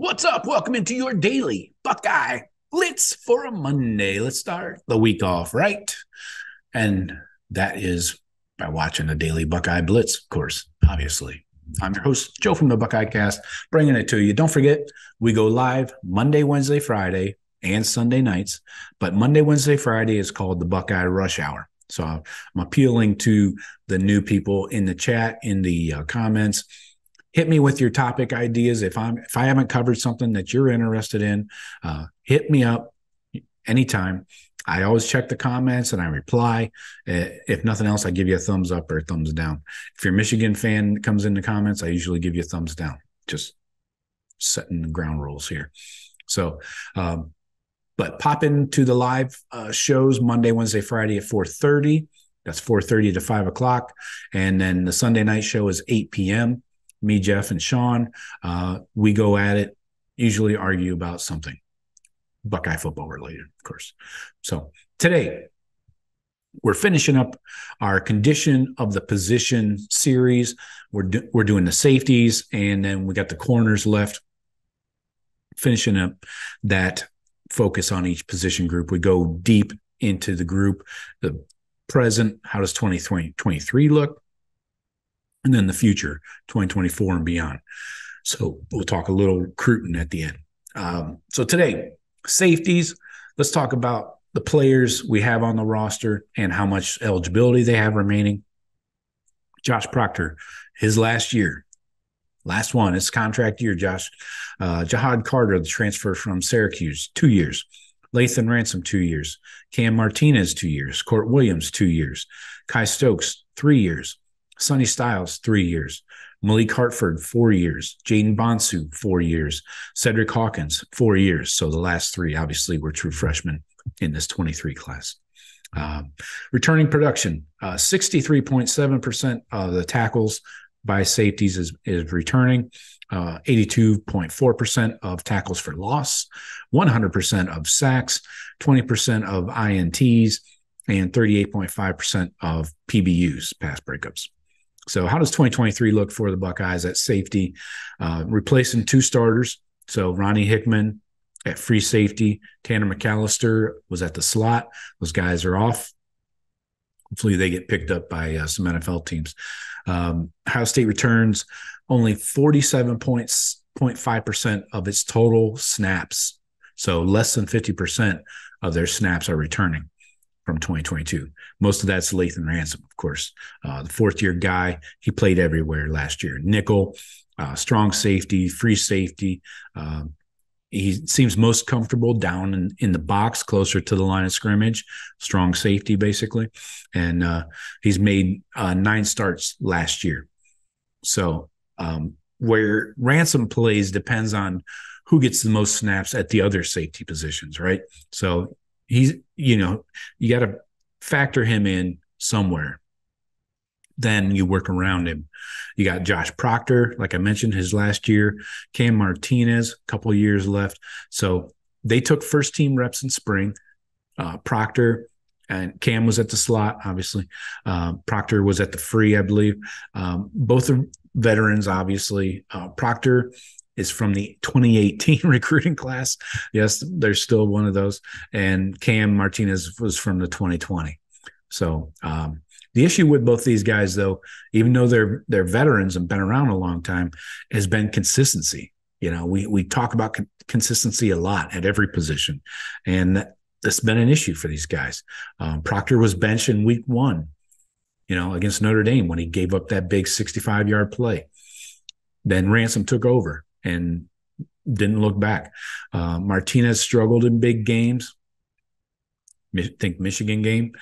What's up? Welcome into your Daily Buckeye Blitz for a Monday. Let's start the week off right. And that is by watching the Daily Buckeye Blitz, of course, obviously. I'm your host, Joe from the Buckeye Cast, bringing it to you. Don't forget, we go live Monday, Wednesday, Friday, and Sunday nights. But Monday, Wednesday, Friday is called the Buckeye Rush Hour. So I'm appealing to the new people in the chat, in the comments. Hit me with your topic ideas. If I haven't covered something that you're interested in, hit me up anytime. I always check the comments and I reply. If nothing else, I give you a thumbs up or a thumbs down. If you're a Michigan fan that comes in the comments, I usually give you a thumbs down. Just setting the ground rules here. So, but pop into the live shows Monday, Wednesday, Friday at 4:30. That's 4:30 to 5 o'clock. And then the Sunday night show is 8 p.m. Me, Jeff, and Sean, we go at it, usually argue about something Buckeye football related, of course. So today, we're finishing up our condition of the position series. We're doing the safeties, and then we got the corners left, finishing up that focus on each position group. We go deep into the group, the present, how does 2023 look? And then the future, 2024 and beyond. So we'll talk a little recruiting at the end. So today, safeties, let's talk about the players we have on the roster and how much eligibility they have remaining. Josh Proctor, his last year, last one, his contract year, Josh. Jahad Carter, the transfer from Syracuse, 2 years. Lathan Ransom, 2 years. Cam Martinez, 2 years. Court Williams, 2 years. Kai Stokes, 3 years. Sonny Styles, 3 years. Malik Hartford, 4 years. Jaden Bonsu, 4 years. Cedric Hawkins, 4 years. So the last three, obviously, were true freshmen in this 23 class. Returning production, 63.7% of the tackles by safeties is returning. 82.4% of tackles for loss, 100% of sacks, 20% of INTs, and 38.5% of PBUs, pass breakups. So how does 2023 look for the Buckeyes at safety? Replacing 2 starters. So Ronnie Hickman at free safety. Tanner McAllister was at the slot. Those guys are off. Hopefully they get picked up by some NFL teams. Ohio State returns only 47.5% of its total snaps. So less than 50% of their snaps are returning from 2022. Most of that's Lathan Ransom, of course. The fourth-year guy, he played everywhere last year. Nickel, strong safety, free safety. He seems most comfortable down in the box, closer to the line of scrimmage. Strong safety, basically. And he's made 9 starts last year. So where Ransom plays depends on who gets the most snaps at the other safety positions, right? So he's, you got to factor him in somewhere. Then you work around him. You got Josh Proctor, like I mentioned, his last year. Cam Martinez, a couple of years left. So they took first team reps in spring. Proctor and Cam was at the slot, obviously. Proctor was at the free, I believe. Both are veterans, obviously. Proctor is from the 2018 recruiting class. Yes, there's still one of those. And Cam Martinez was from the 2020. So the issue with both these guys, though, even though they're veterans and been around a long time, has been consistency. We talk about consistency a lot at every position, and that's been an issue for these guys. Proctor was benched in week 1, against Notre Dame when he gave up that big 65-yard play. Then Ransom took over and didn't look back. Martinez struggled in big games. Think Michigan game.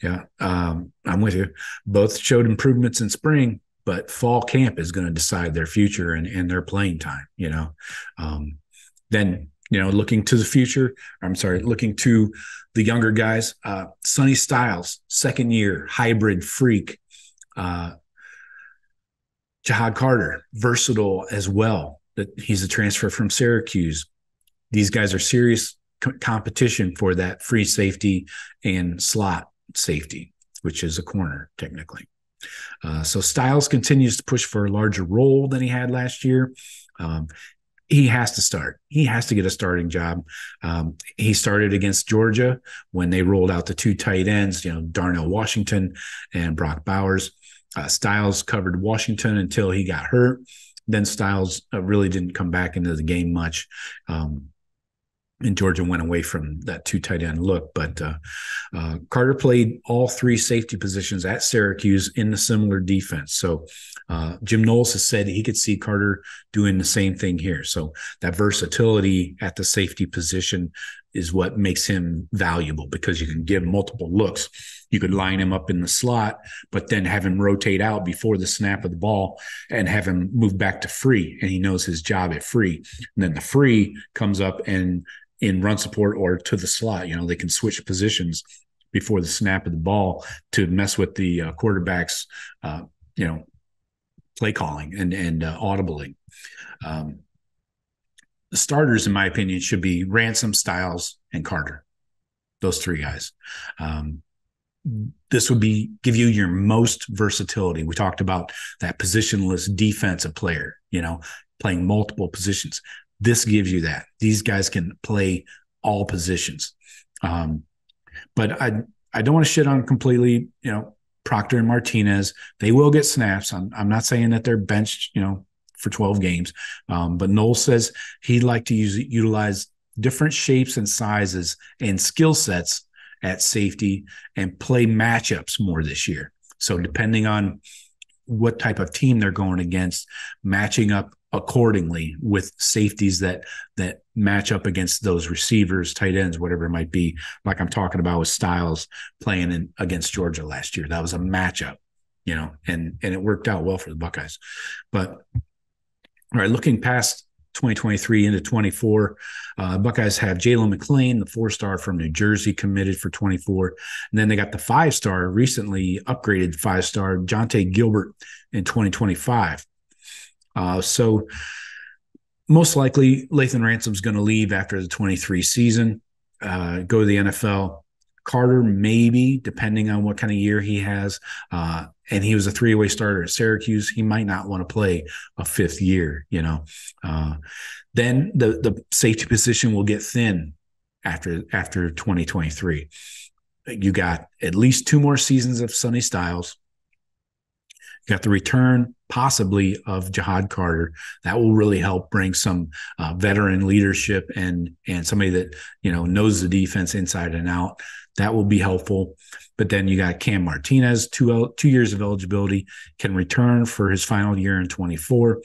Yeah, I'm with you. Both showed improvements in spring, but fall camp is going to decide their future and their playing time, Then, looking to the future, looking to the younger guys, Sonny Styles, second year, hybrid freak. Jahad Carter, versatile as well. He's a transfer from Syracuse. These guys are serious competition for that free safety and slot safety, which is a corner technically. So Styles continues to push for a larger role than he had last year. he has to start. He has to get a starting job. He started against Georgia when they rolled out the two tight ends, Darnell Washington and Brock Bowers. Styles covered Washington until he got hurt. Then Styles really didn't come back into the game much. And Georgia went away from that two tight end look. But Carter played all three safety positions at Syracuse in a similar defense. So Jim Knowles has said he could see Carter doing the same thing here. So that versatility at the safety position is what makes him valuable, because you can give multiple looks. You could line him up in the slot, but then have him rotate out before the snap of the ball and have him move back to free. And he knows his job at free. And then the free comes up and in run support or to the slot, they can switch positions before the snap of the ball to mess with the quarterback's, play calling and audibling. The starters, in my opinion, should be Ransom, Styles, and Carter. Those three guys. This would give you your most versatility. We talked about that positionless defensive player, playing multiple positions. This gives you that. These guys can play all positions. But I don't want to shit on completely, Proctor and Martinez. They will get snaps. I'm not saying that they're benched, for 12 games. But Knowles says he'd like to utilize different shapes and sizes and skill sets at safety and play matchups more this year. So depending on what type of team they're going against, matching up accordingly with safeties that match up against those receivers, tight ends, whatever it might be, like I'm talking about with Styles playing against Georgia last year. That was a matchup, and it worked out well for the Buckeyes. But all right, looking past 2023 into 24, Buckeyes have Jalen McClain, the 4-star from New Jersey, committed for 24. And then they got the 5-star, recently upgraded 5-star, Jonte Gilbert in 2025. So most likely Lathan Ransom's going to leave after the 23 season, go to the NFL. Carter, maybe, depending on what kind of year he has. And he was a 3-way starter at Syracuse. He might not want to play a 5th year, Then the safety position will get thin after 2023. You got at least 2 more seasons of Sonny Styles. You got the return, possibly, of Jihad Carter. That will really help bring some veteran leadership and somebody that, knows the defense inside and out. That will be helpful. But then you got Cam Martinez, 2 years of eligibility, can return for his final year in 24.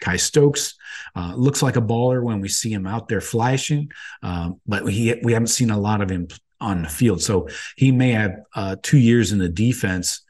Kai Stokes looks like a baller when we see him out there flashing, but we haven't seen a lot of him on the field. So he may have 2 years in the defense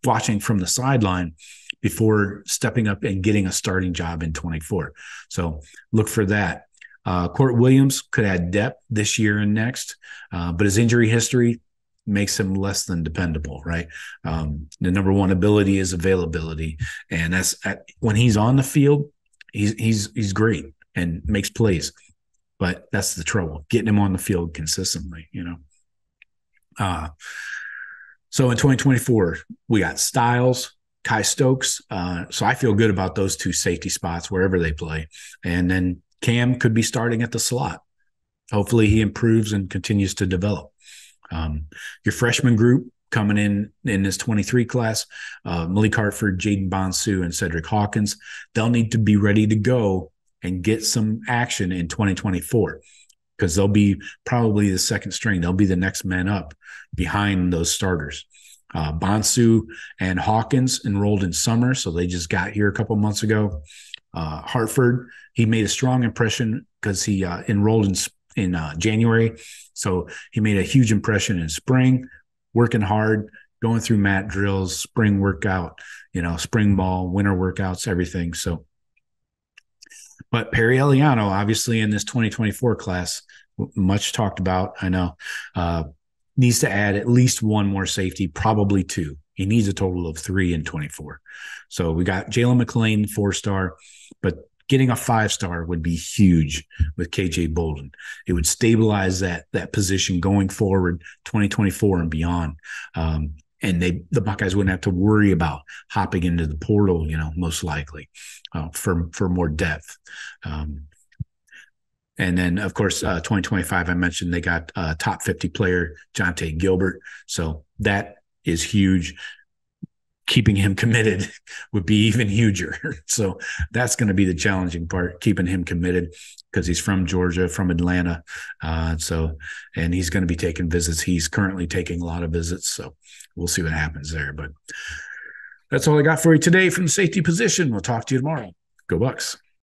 watching from the sideline before stepping up and getting a starting job in 24. So look for that. Court Williams could add depth this year and next, but his injury history makes him less than dependable, right? The number one ability is availability. And that's when he's on the field, he's great and makes plays. But that's the trouble, getting him on the field consistently, So in 2024, we got Styles, Kai Stokes. So I feel good about those 2 safety spots wherever they play. And then Cam could be starting at the slot. Hopefully he improves and continues to develop. Your freshman group coming in this 23 class, Malik Hartford, Jaden Bonsu, and Cedric Hawkins, they'll need to be ready to go and get some action in 2024 because they'll be probably the second string. They'll be the next men up behind those starters. Bonsu and Hawkins enrolled in summer, so they just got here a couple months ago. Hartford, he made a strong impression because he enrolled in January. So he made a huge impression in spring, working hard, going through mat drills, spring workout, spring ball, winter workouts, everything. So, but Perry Eliano, obviously in this 2024 class, much talked about, I know, needs to add at least 1 more safety, probably 2. He needs a total of 3 in 24. So we got Jalen McClain, 4-star, but getting a 5-star would be huge with KJ Bolden. It would stabilize that position going forward, 2024 and beyond. And the Buckeyes wouldn't have to worry about hopping into the portal, most likely for more depth. And then, of course, 2025, I mentioned they got top 50 player Jonte Gilbert. So that is huge. Keeping him committed would be even huger. So that's going to be the challenging part, keeping him committed, because he's from Georgia, from Atlanta. And he's going to be taking visits. He's currently taking a lot of visits. So we'll see what happens there. But that's all I got for you today from the safety position. We'll talk to you tomorrow. Go Bucks.